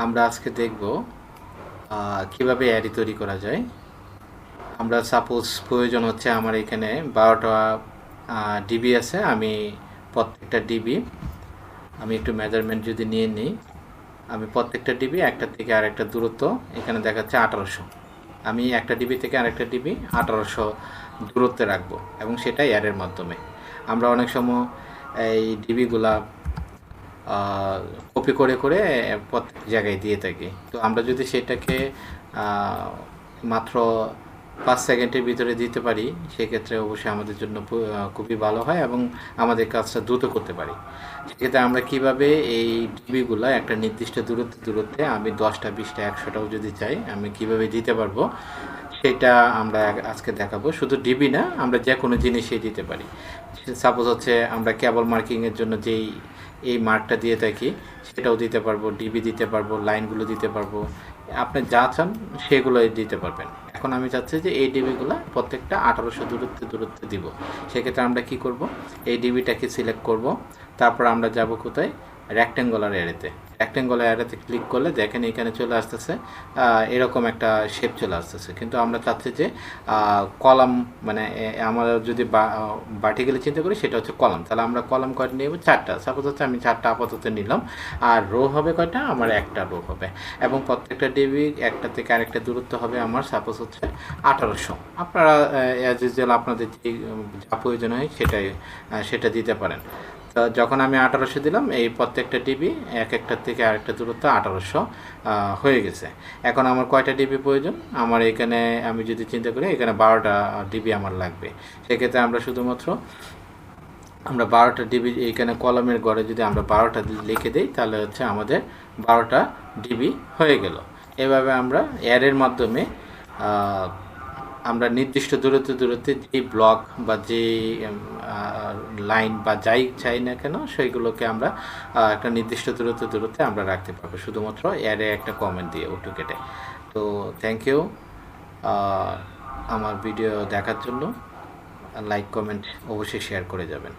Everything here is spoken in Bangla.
আমরা আজকে দেখব কিভাবে অ্যারে তৈরি করা যায়। আমরা সাপোজ প্রয়োজন হচ্ছে আমার এখানে 12টা ডিবি আছে। আমি প্রত্যেকটা ডিবি আমি একটু মেজারমেন্ট যদি নিয়ে নিই, আমি প্রত্যেকটা ডিবি একটা থেকে আরেকটা দূরত্ব এখানে দেখাচ্ছে 1800। আমি একটা ডিবি থেকে আরেকটা ডিবি 1800 দূরত্বে রাখবো এবং সেটা অ্যারের মাধ্যমে। আমরা অনেক সময় এই ডিবিগুলা কপি করে করে প্রত্যেক জায়গায় দিয়ে থাকি। তো আমরা যদি সেটাকে মাত্র 5 সেকেন্ডের ভিতরে দিতে পারি, সেক্ষেত্রে অবশ্যই আমাদের জন্য খুবই ভালো হয় এবং আমাদের কাজটা দ্রুত করতে পারি। সেক্ষেত্রে আমরা কিভাবে এই ডিবিগুলো একটা নির্দিষ্ট দূরত্বে আমি 10টা 20টা 100টাও যদি চাই আমি কিভাবে দিতে পারবো, সেটা আমরা আজকে দেখাবো। শুধু ডিবি না, আমরা যে কোনো জিনিসই দিতে পারি। সাপোজ হচ্ছে আমরা কেবল মার্কিংয়ের জন্য যেই এই মার্কটা দিয়ে থাকি সেটাও দিতে পারবো, ডিবি দিতে পারবো, লাইনগুলো দিতে পারবো, আপনি যা চান সেগুলোই দিতে পারবেন। এখন আমি চাচ্ছি যে এই ডিবিগুলো প্রত্যেকটা 1800 দূরত্বে দিব। সেক্ষেত্রে আমরা কি করব, এই ডিবিটাকে সিলেক্ট করব, তারপর আমরা যাব কোথায়, রেক্ট্যাঙ্গুলার অ্যারেতে। রেক্ট্যাঙ্গুলার অ্যারেতে ক্লিক করলে দেখেন এখানে চলে আসতেছে এরকম একটা শেপ চলে আসতেছে। কিন্তু আমরা চাচ্ছি যে কলাম, মানে আমরা যদি ভার্টিক্যালি চিন্তা করি সেটা হচ্ছে কলাম, তাহলে আমরা কলাম কয়টা নিব, 4টা। সাপোজ হচ্ছে আমি 4টা আপাতত নিলাম। আর রো হবে কয়টা, আমার একটা রো হবে এবং প্রত্যেকটা ডিবি একটা থেকে আরেকটা দূরত্ব হবে আমার সাপোজ হচ্ছে 1800। আপনারা অ্যাজ ইউজুয়াল আপনাদের যা প্রয়োজন হয় সেটা দিতে পারেন। তো যখন আমি 1800 দিলাম, এই প্রত্যেকটা ডিবি একটার থেকে আরেকটা দূরত্ব 1800 হয়ে গেছে। এখন আমার কয়টা ডিবি প্রয়োজন, আমার এখানে আমি যদি চিন্তা করি এখানে 12টা ডিবি আমার লাগবে। সেক্ষেত্রে আমরা শুধুমাত্র 12টা ডিবি এইখানে কলমের ঘরে যদি আমরা 12টা লিখে দিই, তাহলে হচ্ছে আমাদের 12টা ডিবি হয়ে গেল। এভাবে আমরা অ্যারের মাধ্যমে আমরা নির্দিষ্ট দূরত্বে যে ব্লক বা যে লাইন বা যাই চাই না কেন সেইগুলোকে আমরা একটা নির্দিষ্ট দূরত্বে আমরা রাখতে পারবো, শুধুমাত্র অ্যারে একটা কমেন্ট দিয়ে ওটু কেটে। তো থ্যাংক ইউ আমার ভিডিও দেখার জন্য। লাইক কমেন্ট অবশ্যই শেয়ার করে যাবেন।